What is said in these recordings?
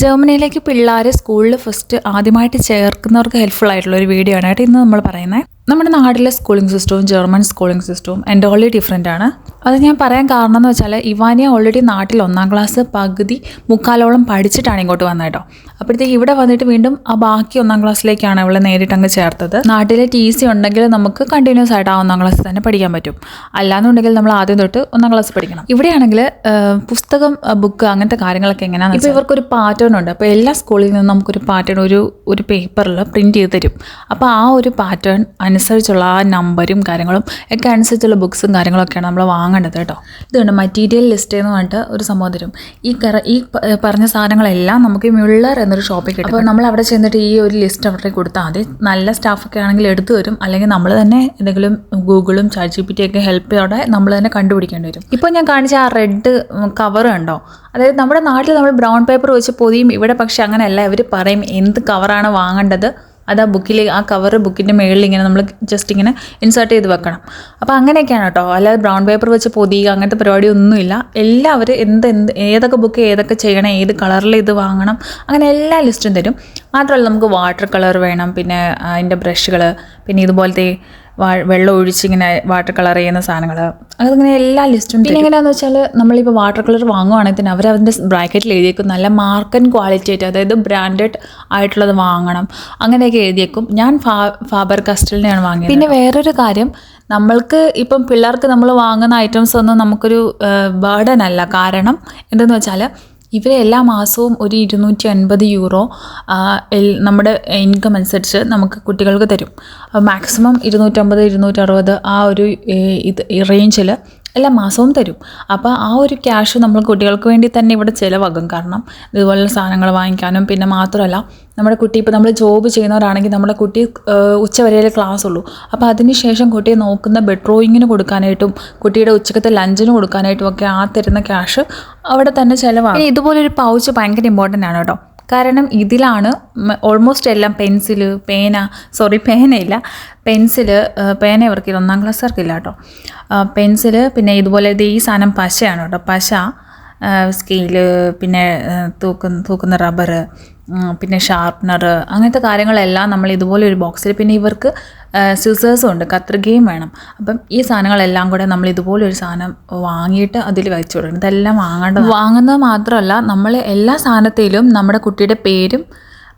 ജർമ്മനിയിലേക്ക് പിള്ളേർ സ്കൂളിൽ ഫസ്റ്റ് ആദ്യമായിട്ട് ചേർക്കുന്നവർക്ക് ഹെൽപ്ഫുൾ ആയിട്ടുള്ള ഒരു വീഡിയോ ആണ് കേട്ടോ ഇന്ന് നമ്മൾ പറയുന്നത്. നമ്മുടെ നാട്ടിലെ സ്കൂളിംഗ് സിസ്റ്റവും ജർമ്മൻ സ്കൂളിംഗ് സിസ്റ്റവും എൻ്റർലി ഡിഫറെൻ്റ് ആണ്. അത് ഞാൻ പറയാൻ കാരണം എന്ന് വെച്ചാൽ ഇവാനിയ ഓൾറെഡി നാട്ടിൽ 1ാം ക്ലാസ് പകുതി മുക്കാലോളം പഠിച്ചിട്ടാണ് ഇങ്ങോട്ട് വന്നത് കേട്ടോ. അപ്പോഴത്തേക്ക് ഇവിടെ വന്നിട്ട് വീണ്ടും ആ ബാക്കി 1ാം ക്ലാസ്സിലേക്കാണ് അവളെ നേരിട്ട് അങ്ങ് ചേർത്തത്. നാട്ടിലെ TC ഉണ്ടെങ്കിൽ നമുക്ക് കണ്ടിന്യൂസ് ആയിട്ട് ആ 1ാം ക്ലാസ്സിൽ തന്നെ പഠിക്കാൻ പറ്റും. അല്ലാന്നുണ്ടെങ്കിൽ നമ്മൾ ആദ്യം തൊട്ട് 1ാം ക്ലാസ് പഠിക്കണം. ഇവിടെയാണെങ്കിൽ പുസ്തകം, ബുക്ക് അങ്ങനത്തെ കാര്യങ്ങളൊക്കെ എങ്ങനെയാണെന്ന് ഇപ്പോൾ ഇവർക്കൊരു പാറ്റേൺ ഉണ്ട്. അപ്പോൾ എല്ലാ സ്കൂളിൽ നിന്നും നമുക്കൊരു പാറ്റേൺ ഒരു പേപ്പറിൽ പ്രിൻറ്റ് ചെയ്ത് തരും. അപ്പോൾ ആ ഒരു പാറ്റേൺ അനുസരിച്ചുള്ള ആ നമ്പരും കാര്യങ്ങളും ഒക്കെ അനുസരിച്ചുള്ള ബുക്സും കാര്യങ്ങളൊക്കെയാണ് നമ്മൾ വാങ്ങേണ്ടത് കേട്ടോ. ഇതുകൊണ്ട് മെറ്റീരിയൽ ലിസ്റ്റ് എന്ന് പറഞ്ഞിട്ട് ഒരു സംഭവം തരും. ഈ പറഞ്ഞ സാധനങ്ങളെല്ലാം നമുക്ക് മ്യുള്ളർ എന്നൊരു ഷോപ്പിൽ കിട്ടും. അപ്പോൾ നമ്മൾ അവിടെ ചെന്നിട്ട് ഈ ഒരു ലിസ്റ്റ് അവരുടെ കൊടുത്താൽ മതി. നല്ല സ്റ്റാഫൊക്കെ ആണെങ്കിൽ എടുത്തു വരും. അല്ലെങ്കിൽ നമ്മൾ തന്നെ എന്തെങ്കിലും ഗൂഗിളും ChatGPT ഒക്കെ ഹെൽപ്പോടെ നമ്മൾ തന്നെ കണ്ടുപിടിക്കേണ്ടി വരും. ഇപ്പോൾ ഞാൻ കാണിച്ച ആ റെഡ് കവർ ഉണ്ടോ, അതായത് നമ്മുടെ നാട്ടിൽ നമ്മൾ ബ്രൗൺ പേപ്പർ വെച്ച് പൊതിയും. ഇവിടെ പക്ഷെ അങ്ങനെയല്ല. ഇവർ പറയും എന്ത് കവറാണ് വാങ്ങേണ്ടത്, അത് ആ ബുക്കിൽ ആ കവർ ബുക്കിൻ്റെ മുകളിൽ ഇങ്ങനെ നമ്മൾ ജസ്റ്റ് ഇങ്ങനെ ഇൻസേർട്ട് ചെയ്ത് വെക്കണം. അപ്പോൾ അങ്ങനെയൊക്കെയാണ് കേട്ടോ. അല്ലാതെ ബ്രൗൺ പേപ്പർ വെച്ച് പൊതിയുക അങ്ങനത്തെ പരിപാടിയൊന്നുമില്ല. എല്ലാവരും ഏതൊക്കെ ബുക്ക് ഏതൊക്കെ ചെയ്യണം, ഏത് കളറിൽ ഇത് വാങ്ങണം, അങ്ങനെ എല്ലാ ലിസ്റ്റും തരും. മാത്രമല്ല നമുക്ക് വാട്ടർ കളർ വേണം, പിന്നെ അതിൻ്റെ ബ്രഷുകൾ, പിന്നെ ഇതുപോലത്തെ വെള്ളം ഒഴിച്ചിങ്ങനെ വാട്ടർ കളർ ചെയ്യുന്ന സാധനങ്ങൾ, അതിങ്ങനെ എല്ലാ ലിസ്റ്റും. പിന്നെ എങ്ങനെയാണെന്ന് വെച്ചാൽ നമ്മളിപ്പോൾ വാട്ടർ കളർ വാങ്ങുവാണെങ്കിൽ തന്നെ അവരതിൻ്റെ ബ്രാക്കറ്റിൽ എഴുതിയേക്കും നല്ല മാർക്ക് ആൻഡ് ക്വാളിറ്റി ആയിട്ട്, അതായത് ബ്രാൻഡഡ് ആയിട്ടുള്ളത് വാങ്ങണം അങ്ങനെയൊക്കെ എഴുതിയേക്കും. ഞാൻ ഫാബർ കാസ്റ്റലിനെയാണ് വാങ്ങിയത്. പിന്നെ വേറൊരു കാര്യം, നമ്മൾക്ക് ഇപ്പം പിള്ളേർക്ക് നമ്മൾ വാങ്ങുന്ന ഐറ്റംസ് ഒന്നും നമുക്കൊരു ബർഡൻ അല്ല. കാരണം എന്തെന്ന് വെച്ചാൽ ഇവർ എല്ലാ മാസവും ഒരു 250 യൂറോ നമ്മുടെ ഇൻകം അനുസരിച്ച് നമുക്ക് കുട്ടികൾക്ക് തരും. മാക്സിമം 250, 260 ആ ഒരു റേഞ്ചിൽ എല്ലാ മാസവും തരും. അപ്പോൾ ആ ഒരു ക്യാഷ് നമ്മൾ കുട്ടികൾക്ക് വേണ്ടി തന്നെ ഇവിടെ ചിലവാകും. കാരണം ഇതുപോലുള്ള സാധനങ്ങൾ വാങ്ങിക്കാനും, പിന്നെ മാത്രമല്ല നമ്മുടെ കുട്ടി ഇപ്പോൾ നമ്മൾ ജോബ് ചെയ്യുന്നവരാണെങ്കിൽ നമ്മുടെ കുട്ടി ഉച്ചവരെയേ ക്ലാസ് ഉള്ളൂ. അപ്പോൾ അതിന് ശേഷം കുട്ടിയെ നോക്കുന്ന ബെഡ്റോയിങ്ങിന് കൊടുക്കാനായിട്ടും കുട്ടിയുടെ ഉച്ചക്കത്തെ ലഞ്ചിന് കൊടുക്കാനായിട്ടും ഒക്കെ ആ തരുന്ന ക്യാഷ് അവിടെ തന്നെ ചിലവാകും. ഇതുപോലൊരു പൗച്ച് ഭയങ്കര ഇമ്പോർട്ടൻ്റ് ആണ് കേട്ടോ. കാരണം ഇതിലാണ് ഓൾമോസ്റ്റ് എല്ലാം പേന ഇവർക്ക് 1ാം ക്ലാസ്സുകാർക്കില്ല കേട്ടോ. പെൻസില്, പിന്നെ ഇതുപോലെ ഈ സാധനം പശയാണ് കേട്ടോ. പശ, സ്കെയില്, പിന്നെ തൂക്കുന്ന റബ്ബർ, പിന്നെ ഷാർപ്നർ, അങ്ങനത്തെ കാര്യങ്ങളെല്ലാം നമ്മൾ ഇതുപോലെ ഒരു ബോക്സിൽ. പിന്നെ ഇവർക്ക് സിസേഴ്സും ഉണ്ട്, കത്രികയും വേണം. അപ്പം ഈ സാധനങ്ങളെല്ലാം കൂടെ നമ്മൾ ഇതുപോലെ ഒരു സാധനം വാങ്ങിയിട്ട് അതിൽ വെച്ച് കൊടുക്കണം. ഇതെല്ലാം വാങ്ങുന്നത് മാത്രമല്ല, നമ്മൾ എല്ലാ സാധനത്തിലും നമ്മുടെ കുട്ടിയുടെ പേരും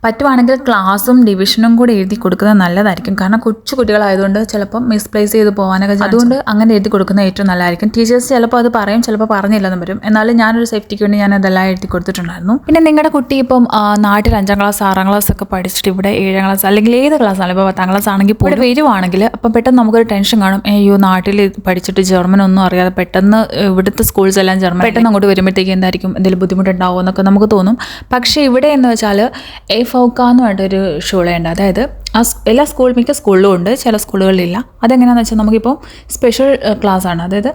പറ്റുവാണെങ്കിൽ ക്ലാസ്സും ഡിവിഷനും കൂടെ എഴുതി കൊടുക്കുന്നത് നല്ലതായിരിക്കും. കാരണം കൊച്ചു കുട്ടികളായതുകൊണ്ട് ചിലപ്പം മിസ്പ്ലേസ് ചെയ്ത് പോകാനൊക്കെ, അതുകൊണ്ട് അങ്ങനെ എഴുതി കൊടുക്കുന്നത് ഏറ്റവും നല്ലതായിരിക്കും. ടീച്ചേഴ്സ് ചിലപ്പോൾ അത് പറയും, ചിലപ്പോൾ പറഞ്ഞില്ലെന്നും വരും. എന്നാലും ഞാനൊരു സേഫ്റ്റിക്ക് വേണ്ടി ഞാൻ അതെല്ലാം എഴുതി കൊടുത്തിട്ടുണ്ടായിരുന്നു. പിന്നെ നിങ്ങളുടെ കുട്ടി ഇപ്പം നാട്ടിൽ 5ാം ക്ലാസ് 6ാം ക്ലാസ് ഒക്കെ പഠിച്ചിട്ട് ഇവിടെ 7ാം ക്ലാസ് അല്ലെങ്കിൽ ഏത് ക്ലാസ്സാണ്, ഇപ്പോൾ 10ാം ക്ലാസ് ആണെങ്കിൽ ഇവിടെ വരുവാണെങ്കിൽ അപ്പം പെട്ടെന്ന് നമുക്കൊരു ടെൻഷൻ കാണും. അയ്യോ, നാട്ടിൽ പഠിച്ചിട്ട് ജർമ്മൻ ഒന്നും അറിയാതെ പെട്ടെന്ന് ഇവിടുത്തെ സ്കൂൾസ് എല്ലാം ജർമ്മൻ, പെട്ടെന്ന് അങ്ങോട്ട് വരുമ്പോഴത്തേക്ക് എന്തായിരിക്കും എന്തെങ്കിലും ബുദ്ധിമുട്ടുണ്ടാവുമോ എന്നൊക്കെ നമുക്ക് തോന്നും. പക്ഷേ ഇവിടെ എന്ന് വെച്ചാൽ ഫൗക്ക എന്ന് പറഞ്ഞിട്ടൊരു ഷൂളുണ്ട്. അതായത് എല്ലാ മിക്ക സ്കൂളിലും ഉണ്ട്, ചില സ്കൂളുകളിലില്ല. അതെങ്ങനെയാണെന്ന് വെച്ചാൽ നമുക്കിപ്പോൾ സ്പെഷ്യൽ ക്ലാസ്സാണ്. അതായത്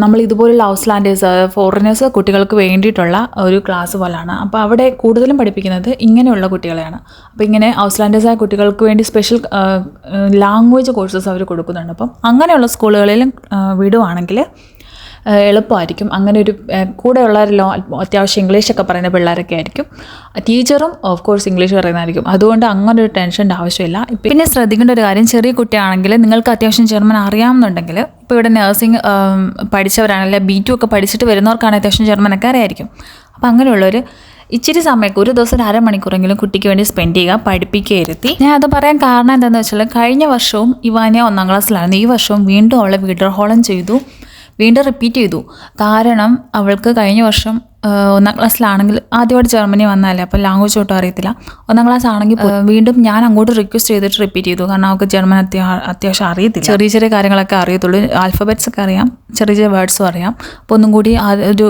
നമ്മൾ ഇതുപോലുള്ള ഔസ്ലാൻഡേഴ്സ്, ഫോറിനേഴ്സ് കുട്ടികൾക്ക് വേണ്ടിയിട്ടുള്ള ഒരു ക്ലാസ് പോലെയാണ്. അപ്പോൾ അവിടെ കൂടുതലും പഠിപ്പിക്കുന്നത് ഇങ്ങനെയുള്ള കുട്ടികളെയാണ്. അപ്പോൾ ഇങ്ങനെ ഔസ്ലാൻഡേഴ്സായ കുട്ടികൾക്ക് വേണ്ടി സ്പെഷ്യൽ ലാംഗ്വേജ് കോഴ്സസ് അവർ കൊടുക്കുന്നുണ്ട്. അപ്പം അങ്ങനെയുള്ള സ്കൂളുകളിലും വിടുവാണെങ്കിൽ എളുപ്പമായിരിക്കും. അങ്ങനെ ഒരു കൂടെ ഉള്ളവരല്ലോ അത്യാവശ്യം ഇംഗ്ലീഷൊക്കെ പറയുന്ന പിള്ളേരൊക്കെ ആയിരിക്കും. ടീച്ചറും ഓഫ് കോഴ്സ് ഇംഗ്ലീഷ് പറയുന്നതായിരിക്കും. അതുകൊണ്ട് അങ്ങനെ ഒരു ടെൻഷൻ്റെ ആവശ്യമില്ല. പിന്നെ ശ്രദ്ധിക്കേണ്ട ഒരു കാര്യം, ചെറിയ കുട്ടിയാണെങ്കിൽ നിങ്ങൾക്ക് അത്യാവശ്യം ജർമ്മൻ അറിയാമെന്നുണ്ടെങ്കിൽ, ഇപ്പോൾ ഇവിടെ നഴ്സിംഗ് പഠിച്ചവരാണെങ്കിൽ B2 ഒക്കെ പഠിച്ചിട്ട് വരുന്നവർക്കാണ് അത്യാവശ്യം ജർമ്മനൊക്കെ അറിയായിരിക്കും. അപ്പോൾ അങ്ങനെയുള്ളവർ ഇച്ചിരി സമയമൊക്കെ ഒരു ദിവസം 1/2 മണിക്കൂറെങ്കിലും കുട്ടിക്ക് വേണ്ടി സ്പെൻഡ് ചെയ്യുക, പഠിപ്പിക്കുകയിരുത്തി. ഞാൻ അത് പറയാൻ കാരണം എന്താണെന്ന് വെച്ചാൽ കഴിഞ്ഞ വർഷവും ഇവാനിയ 1ാം ക്ലാസ്സിലായിരുന്നു. ഈ വർഷവും വീണ്ടും അവളെ വിഡർഹോളൻ ചെയ്തു, വീണ്ടും റിപ്പീറ്റ് ചെയ്തു. കാരണം അവൾക്ക് കഴിഞ്ഞ വർഷം 1ാം ക്ലാസ്സിലാണെങ്കിൽ ആദ്യമായിട്ട് ജർമ്മനി വന്നാലേ, അപ്പോൾ ലാംഗ്വേജ് ഒട്ടും അറിയത്തില്ല. 1ാം ക്ലാസ് ആണെങ്കിൽ വീണ്ടും ഞാൻ അങ്ങോട്ട് റിക്വസ്റ്റ് ചെയ്തിട്ട് റിപ്പീറ്റ് ചെയ്തു. കാരണം അവൾക്ക് ജർമ്മൻ അത്യാവശ്യം അറിയത്തില്ല. ചെറിയ ചെറിയ കാര്യങ്ങളൊക്കെ അറിയത്തുള്ളൂ. ആൽഫബറ്റ്സ് ഒക്കെ അറിയാം, ചെറിയ ചെറിയ വേർഡ്സും അറിയാം. അപ്പോൾ ഒന്നും കൂടി ഒരു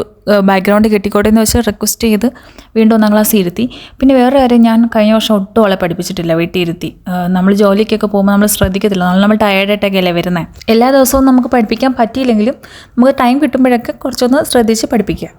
ബാക്ക്ഗ്രൗണ്ട് കിട്ടിക്കോട്ടെ എന്ന് വെച്ച് റിക്വസ്റ്റ് ചെയ്ത് വീണ്ടും 1ാം ക്ലാസ് ഇരുത്തി. പിന്നെ വേറെ കാര്യം, ഞാൻ കഴിഞ്ഞ വർഷം ഒട്ടും അവളെ പഠിപ്പിച്ചിട്ടില്ല, വീട്ടിൽ ഇരുത്തി. നമ്മൾ ജോലിക്കൊക്കെ പോകുമ്പോൾ നമ്മൾ ശ്രദ്ധിക്കത്തില്ല, നമ്മൾ ടയേർഡായിട്ടൊക്കെ അല്ലേ വരുന്നത്. എല്ലാ ദിവസവും നമുക്ക് പഠിപ്പിക്കാൻ പറ്റിയില്ലെങ്കിലും നമുക്ക് ടൈം കിട്ടുമ്പോഴൊക്കെ കുറച്ചൊന്ന് ശ്രദ്ധിച്ച് പഠിപ്പിക്കുക.